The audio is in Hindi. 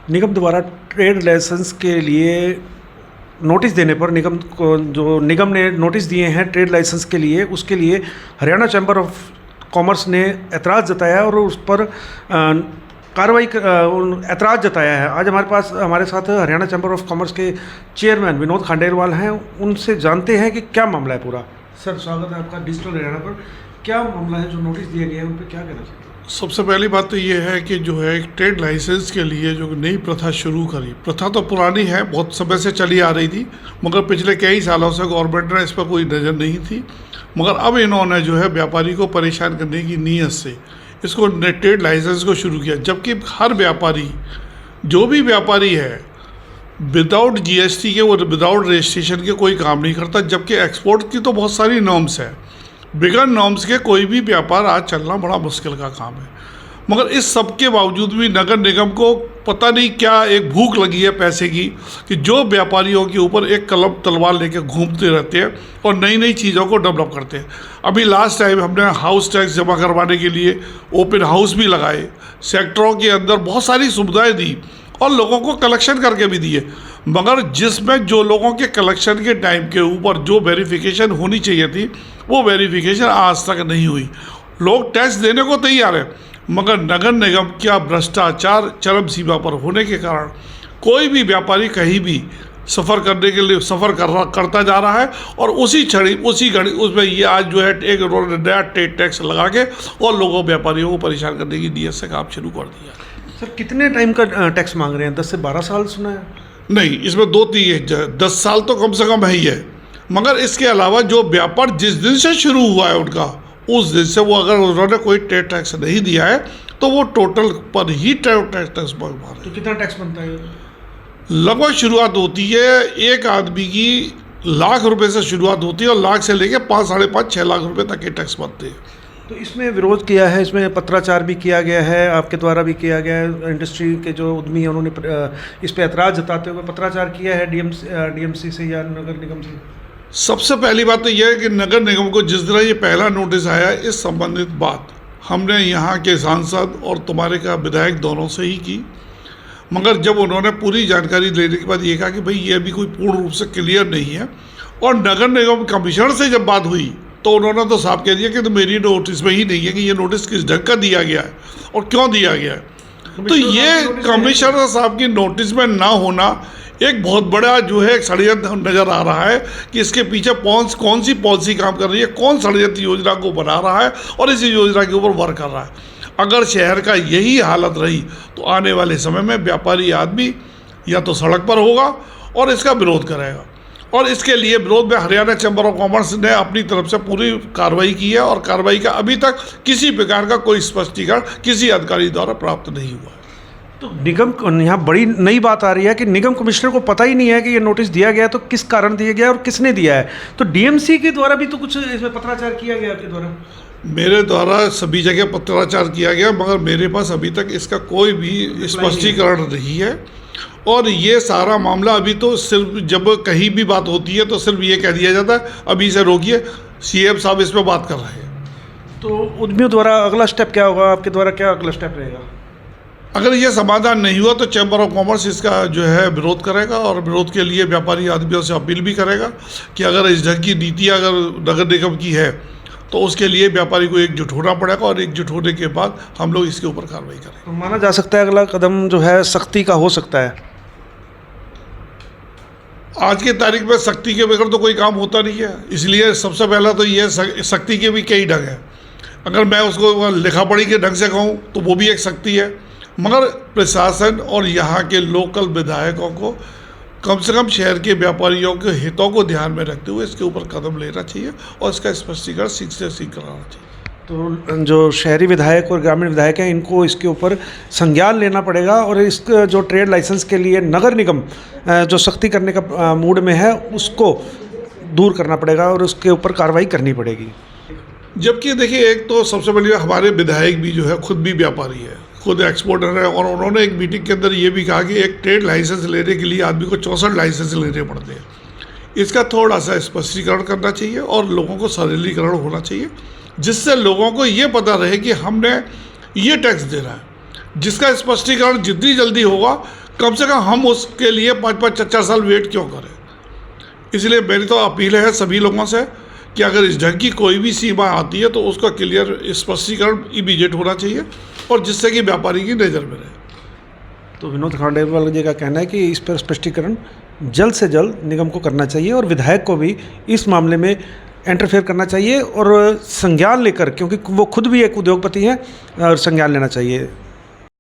निगम द्वारा ट्रेड लाइसेंस के लिए नोटिस देने पर निगम ने नोटिस दिए हैं ट्रेड लाइसेंस के लिए, उसके लिए हरियाणा चैम्बर ऑफ कॉमर्स ने ऐतराज़ जताया और उस पर ऐतराज़ जताया है। आज हमारे साथ हरियाणा चैम्बर ऑफ कॉमर्स के चेयरमैन विनोद खांडेलवाल हैं, उनसे जानते हैं कि क्या मामला है पूरा। सर, स्वागत है आपका डिजिटल हरियाणा पर। क्या मामला है, जो नोटिस दिए गए हैं उन पर क्या कहना चाहिए? सबसे पहली बात तो ये है कि जो है ट्रेड लाइसेंस के लिए जो नई प्रथा शुरू करी, प्रथा तो पुरानी है, बहुत समय से चली आ रही थी, मगर पिछले कई सालों से गवर्नमेंट ने इस पर कोई नज़र नहीं थी। मगर अब इन्होंने जो है व्यापारी को परेशान करने की नीयत से इसको ट्रेड लाइसेंस को शुरू किया, जबकि हर व्यापारी, जो भी व्यापारी है, विदाउट जीएसटी के, वो विदाउट रजिस्ट्रेशन के कोई काम नहीं करता। जबकि एक्सपोर्ट की तो बहुत सारी नॉर्म्स है, बिगर नॉर्म्स के कोई भी व्यापार आज चलना बड़ा मुश्किल का काम है। मगर इस सब के बावजूद भी नगर निगम को पता नहीं क्या एक भूख लगी है पैसे की, कि जो व्यापारियों के ऊपर एक कलम तलवार लेके घूमते रहते हैं और नई नई चीज़ों को डेवलप करते हैं। अभी लास्ट टाइम हमने हाउस टैक्स जमा करवाने के लिए ओपन हाउस भी लगाए, सेक्टरों के अंदर बहुत सारी सुविधाएं दी और लोगों को कलेक्शन करके भी दिए। मगर जिसमें जो लोगों के कलेक्शन के टाइम के ऊपर जो वेरिफिकेशन होनी चाहिए थी, वो वेरिफिकेशन आज तक नहीं हुई। लोग टैक्स देने को तैयार है, मगर नगर निगम क्या भ्रष्टाचार चरम सीमा पर होने के कारण कोई भी व्यापारी कहीं भी सफ़र करने के लिए करता जा रहा है और उसी घड़ी उसमें ये आज जो है एक नया ट्रेड टैक्स लगा के और लोगों व्यापारियों को परेशान करने की नीयत से काम शुरू कर दिया। सर, कितने टाइम का टैक्स मांग रहे हैं? 10 से 12 साल सुना है। नहीं, इसमें 10 साल तो कम से कम है ही है। मगर इसके अलावा जो व्यापार जिस दिन से शुरू हुआ है उनका, उस दिन से वो अगर उन्होंने कोई ट्रेड टैक्स नहीं दिया है तो वो टोटल पर ही ट्रेड टैक्स मार रहे हैं। तो कितना टैक्स बनता है? लगभग शुरुआत होती है एक आदमी की लाख रुपए से शुरुआत होती है और लाख से लेके 5, 5.5, 6 लाख रुपए तक के टैक्स बनते हैं। तो इसमें विरोध किया है, इसमें पत्राचार भी किया गया है, आपके द्वारा भी किया गया है। इंडस्ट्री के जो उद्यमी हैं उन्होंने इस पर ऐतराज़ जताते हुए पत्राचार किया है डीएमसी से या नगर निगम से। सबसे पहली बात तो यह है कि नगर निगम को जिस तरह ये पहला नोटिस आया, इस संबंधित बात हमने यहाँ के सांसद और तुम्हारे का विधायक दोनों से ही की। मगर जब उन्होंने पूरी जानकारी लेने के बाद ये कहा कि भाई ये अभी कोई पूर्ण रूप से क्लियर नहीं है, और नगर निगम कमिश्नर से जब बात हुई तो उन्होंने तो साफ कह दिया कि तो मेरी नोटिस में ही नहीं है कि ये नोटिस किस ढंग का दिया गया है और क्यों दिया गया है। तो ये कमिश्नर साहब की नोटिस में ना होना एक बहुत बड़ा जो है एक षड्यंत्र नज़र आ रहा है कि इसके पीछे कौन सी पॉलिसी काम कर रही है, कौन षड्यंत्र योजना को बना रहा है और इस योजना के ऊपर वर्क कर रहा है। अगर शहर का यही हालत रही तो आने वाले समय में व्यापारी आदमी या तो सड़क पर होगा और इसका विरोध करेगा, और इसके लिए विरोध में हरियाणा चैम्बर ऑफ कॉमर्स ने अपनी तरफ से पूरी कार्रवाई की है और कार्रवाई का अभी तक किसी प्रकार का कोई स्पष्टीकरण किसी अधिकारी द्वारा प्राप्त नहीं हुआ है। तो निगम, यहाँ बड़ी नई बात आ रही है कि निगम कमिश्नर को पता ही नहीं है कि ये नोटिस दिया गया, तो किस कारण दिया गया और किसने दिया है। तो डीएमसी के द्वारा भी तो कुछ इसमें पत्राचार किया गया आपके द्वारा? मेरे द्वारा सभी जगह पत्राचार किया गया, मगर मेरे पास अभी तक इसका कोई भी स्पष्टीकरण नहीं है। और ये सारा मामला अभी तो सिर्फ जब कहीं भी बात होती है तो सिर्फ ये कह दिया जाता है अभी इसे रोकिए, सीएम साहब इस पर बात कर रहे हैं। तो उद्यमियों द्वारा अगला स्टेप क्या होगा, आपके द्वारा क्या अगला स्टेप रहेगा? अगर ये समाधान नहीं हुआ तो चैम्बर ऑफ कॉमर्स इसका जो है विरोध करेगा, और विरोध के लिए व्यापारी आदमियों से अपील भी करेगा कि अगर इस ढंग की नीति अगर नगर निगम की है तो उसके लिए व्यापारी को एकजुट होना पड़ेगा, और एकजुट होने के बाद हम लोग इसके ऊपर कार्रवाई करेंगे। तो माना जा सकता है अगला कदम जो है सख्ती का हो सकता है। आज की तारीख में सख्ती के बगैर तो कोई काम होता नहीं है, इसलिए सबसे पहला तो ये सख्ती के भी कई ढंग हैं। अगर मैं उसको लिखा पढ़ी के ढंग से कहूँ तो वो भी एक सख्ती है, मगर प्रशासन और यहाँ के लोकल विधायकों को कम से कम शहर के व्यापारियों के हितों को ध्यान में रखते हुए इसके ऊपर कदम लेना चाहिए और इसका स्पष्टीकरण शीघ्र से शीघ्र कराना चाहिए। तो जो शहरी विधायक और ग्रामीण विधायक हैं इनको इसके ऊपर संज्ञान लेना पड़ेगा, और इसका जो ट्रेड लाइसेंस के लिए नगर निगम जो सख्ती करने का मूड में है उसको दूर करना पड़ेगा और उसके ऊपर कार्रवाई करनी पड़ेगी। जबकि देखिए, एक तो सबसे पहले हमारे विधायक भी जो है खुद भी व्यापारी है, खुद एक्सपोर्टर है, और उन्होंने एक मीटिंग के अंदर ये भी कहा कि एक ट्रेड लाइसेंस लेने के लिए आदमी को 64 लाइसेंस लेने पड़ते हैं। इसका थोड़ा सा स्पष्टीकरण करना चाहिए और लोगों को सरलीकरण होना चाहिए, जिससे लोगों को ये पता रहे कि हमने ये टैक्स देना है, जिसका स्पष्टीकरण जितनी जल्दी होगा कम से कम हम उसके लिए 5-5 4-4 साल वेट क्यों करें। इसलिए मेरी तो अपील है सभी लोगों से कि अगर इस ढंग की कोई भी सीमा आती है तो उसका क्लियर स्पष्टीकरण इमीडिएट होना चाहिए और जिससे कि व्यापारी की नज़र में रहे। तो विनोद खांडेलवाल जी का कहना है कि इस पर स्पष्टीकरण जल्द से जल्द निगम को करना चाहिए और विधायक को भी इस मामले में इंटरफेयर करना चाहिए और संज्ञान लेकर, क्योंकि वो खुद भी एक उद्योगपति हैं, और संज्ञान लेना चाहिए।